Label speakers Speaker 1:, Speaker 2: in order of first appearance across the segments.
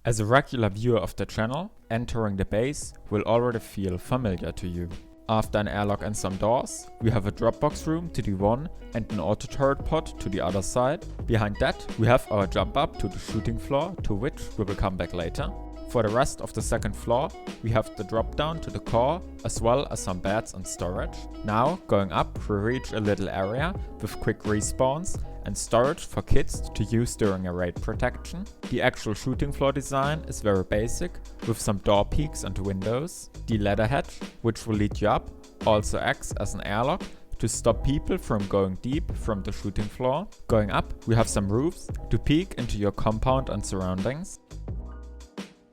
Speaker 1: As a regular viewer of the channel, entering the base will already feel familiar to you. After an airlock and some doors, we have a Dropbox room to the one and an auto turret pod to the other side. Behind that, we have our jump up to the shooting floor, to which we will come back later. For the rest of the second floor, we have the drop down to the core, as well as some beds and storage. Now, going up, we reach a little area with quick respawns and storage for kids to use during a raid protection. The actual shooting floor design is very basic, with some door peaks and windows. The ladder hatch, which will lead you up, also acts as an airlock to stop people from going deep from the shooting floor. Going up, we have some roofs to peek into your compound and surroundings.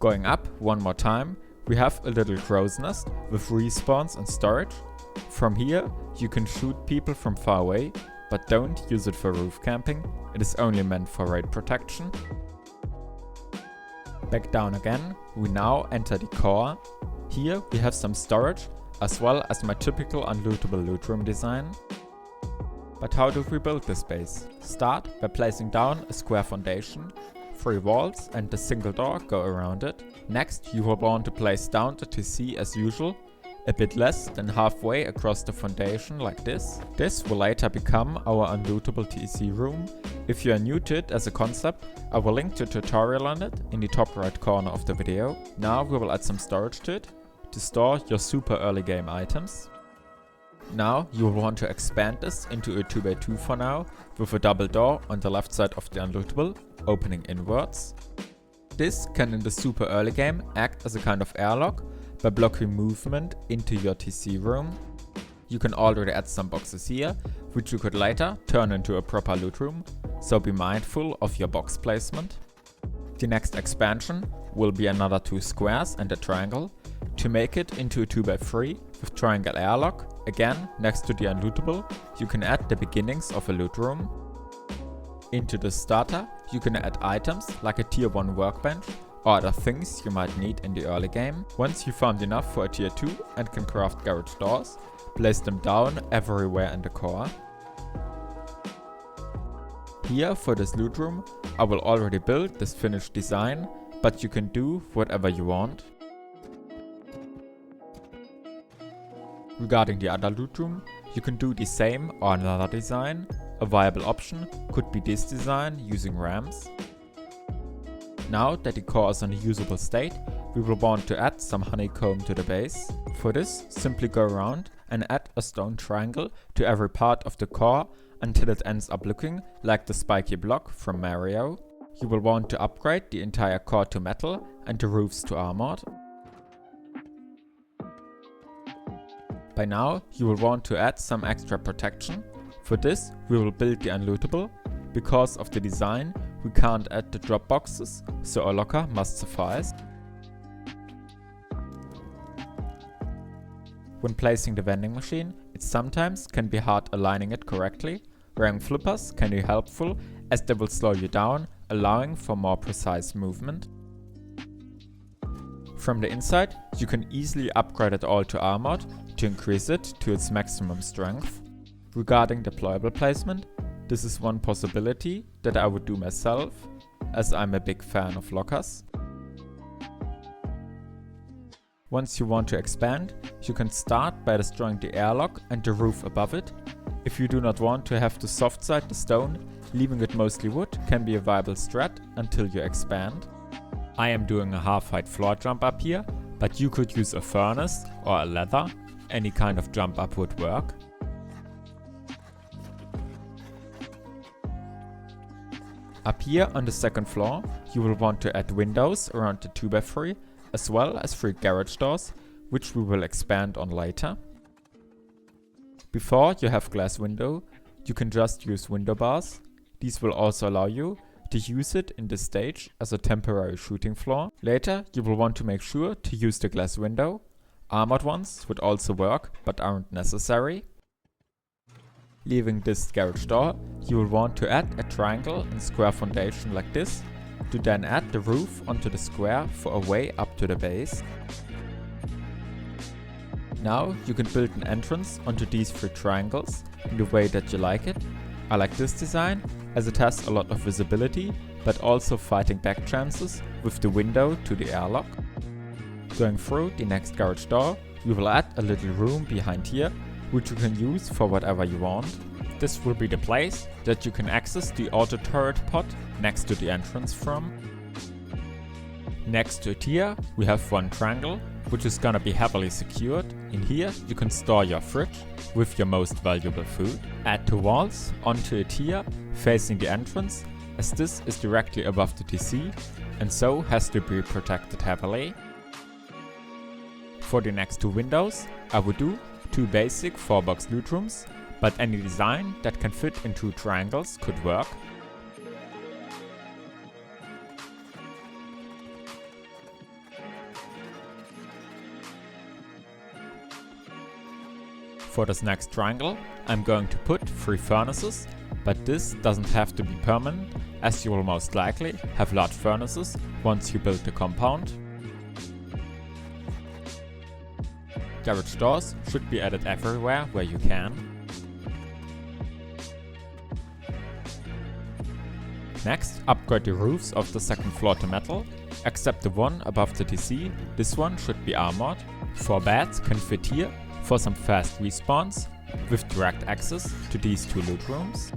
Speaker 1: Going up one more time, we have a little crow's nest with respawns and storage. From here, you can shoot people from far away, but don't use it for roof camping, it is only meant for raid protection. Back down again, we now enter the core. Here we have some storage, as well as my typical unlootable loot room design. But how do we build this base? Start by placing down a square foundation. 3 walls and a single door go around it. Next, you will want to place down the TC as usual, a bit less than halfway across the foundation like this. This will later become our unlootable TC room. If you are new to it as a concept, I will link to a tutorial on it in the top right corner of the video. Now we will add some storage to it to store your super early game items. Now you will want to expand this into a 2x2 for now, with a double door on the left side of the unlootable, opening inwards. This can in the super early game act as a kind of airlock by blocking movement into your TC room. You can already add some boxes here, which you could later turn into a proper loot room, so be mindful of your box placement. The next expansion will be another 2 squares and a triangle, to make it into a 2x3 with triangle airlock. Again, next to the unlootable, you can add the beginnings of a loot room. Into the starter, you can add items like a tier 1 workbench or other things you might need in the early game. Once you farmed enough for a tier 2 and can craft garage doors, place them down everywhere in the core. Here for this loot room, I will already build this finished design, but you can do whatever you want. Regarding the other loot room, you can do the same or another design. A viable option could be this design using ramps. Now that the core is in a usable state, we will want to add some honeycomb to the base. For this, simply go around and add a stone triangle to every part of the core until it ends up looking like the spiky block from Mario. You will want to upgrade the entire core to metal and the roofs to armored. By now, you will want to add some extra protection. For this, we will build the unlootable. Because of the design, we can't add the drop boxes, so a locker must suffice. When placing the vending machine, it sometimes can be hard aligning it correctly. Wearing flippers can be helpful as they will slow you down, allowing for more precise movement. From the inside, you can easily upgrade it all to armored to increase it to its maximum strength. Regarding deployable placement, this is one possibility that I would do myself, as I'm a big fan of lockers. Once you want to expand, you can start by destroying the airlock and the roof above it. If you do not want to have to soft side the stone, leaving it mostly wood can be a viable strat until you expand. I am doing a half-height floor jump up here, but you could use a furnace or a ladder. Any kind of jump up would work. Up here on the second floor, you will want to add windows around the 2x3, as well as 3 garage doors, which we will expand on later. Before you have glass window, you can just use window bars. These will also allow you to use it in this stage as a temporary shooting floor. Later, you will want to make sure to use the glass window. Armored ones would also work, but aren't necessary. Leaving this garage door, you will want to add a triangle and square foundation like this, to then add the roof onto the square for a way up to the base. Now you can build an entrance onto these 3 triangles in the way that you like it. I like this design as it has a lot of visibility but also fighting back chances with the window to the airlock. Going through the next garage door, we will add a little room behind here, which you can use for whatever you want. This will be the place that you can access the auto turret pod next to the entrance from. Next to it here, we have one triangle, which is gonna be heavily secured. In here, you can store your fridge with your most valuable food. Add two walls onto it here, facing the entrance, as this is directly above the TC and so has to be protected heavily. For the next two windows, I would do two basic 4-box loot rooms, but any design that can fit in two triangles could work. For this next triangle, I'm going to put 3 furnaces, but this doesn't have to be permanent, as you will most likely have large furnaces once you build the compound. Garage doors should be added everywhere where you can. Next, upgrade the roofs of the second floor to metal, except the one above the TC. This one should be armored. 4 beds can fit here for some fast respawns, with direct access to these 2 loot rooms.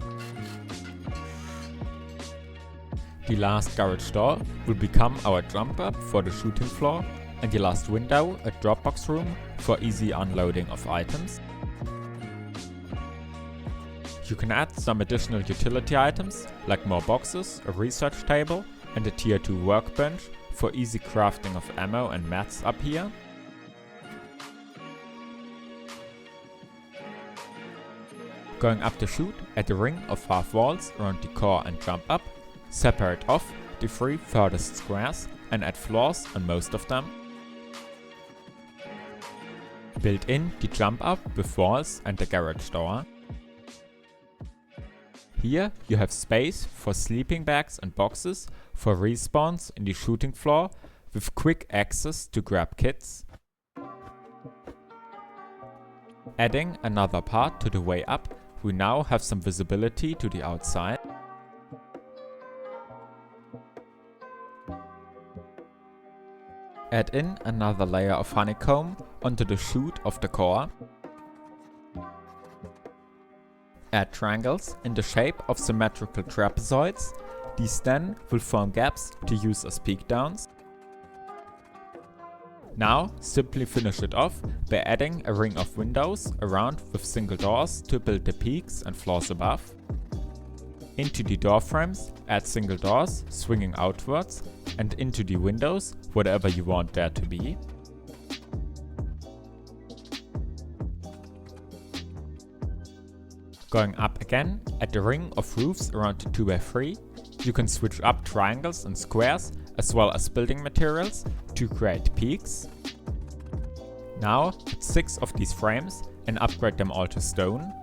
Speaker 1: The last garage door will become our jump up for the shooting floor, and the last window a dropbox room for easy unloading of items. You can add some additional utility items like more boxes, a research table and a tier 2 workbench for easy crafting of ammo and mats up here. Going up the chute, add a ring of half walls around the core and jump up. Separate off the 3 furthest squares and add floors on most of them. Build in the jump up with walls and the garage door. Here you have space for sleeping bags and boxes for respawns in the shooting floor with quick access to grab kits. Adding another part to the way up, we now have some visibility to the outside. Add in another layer of honeycomb onto the chute of the core. Add triangles in the shape of symmetrical trapezoids. These then will form gaps to use as peak downs. Now simply finish it off by adding a ring of windows around with single doors to build the peaks and floors above. Into the door frames add single doors swinging outwards, and into the windows whatever you want there to be. Going up again, add the ring of roofs around the 2x3. You can switch up triangles and squares as well as building materials to create peaks. Now add 6 of these frames and upgrade them all to stone.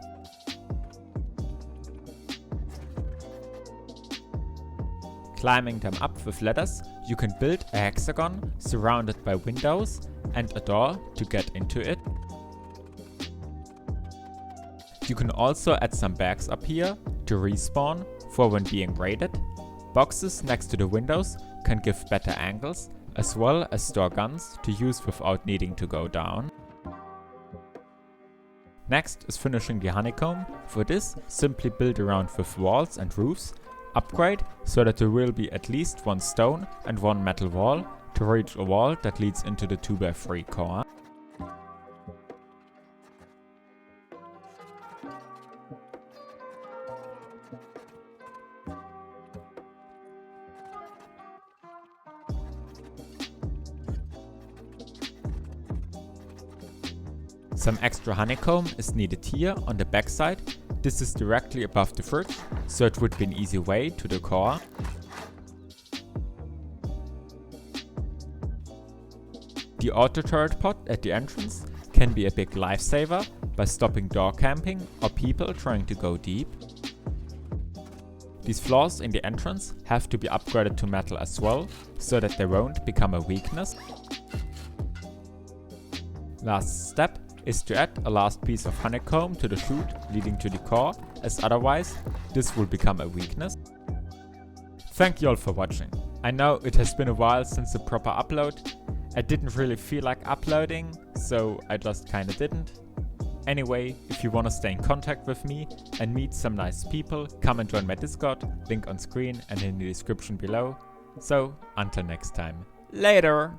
Speaker 1: Climbing them up with ladders, you can build a hexagon surrounded by windows and a door to get into it. You can also add some bags up here to respawn for when being raided. Boxes next to the windows can give better angles, as well as store guns to use without needing to go down. Next is finishing the honeycomb. For this, simply build around with walls and roofs. Upgrade so that there will be at least 1 stone and 1 metal wall to reach a wall that leads into the 2x3 core. Some extra honeycomb is needed here on the backside. This is directly above the fridge, so it would be an easy way to the core. The auto turret pod at the entrance can be a big lifesaver by stopping door camping or people trying to go deep. These floors in the entrance have to be upgraded to metal as well, so that they won't become a weakness. Last step is to add a last piece of honeycomb to the chute leading to the core, as otherwise this will become a weakness. Thank you all for watching. I know it has been a while since the proper upload. I didn't really feel like uploading, so I just kinda didn't. Anyway, if you wanna stay in contact with me and meet some nice people, come and join my Discord, link on screen and in the description below. So, until next time. Later!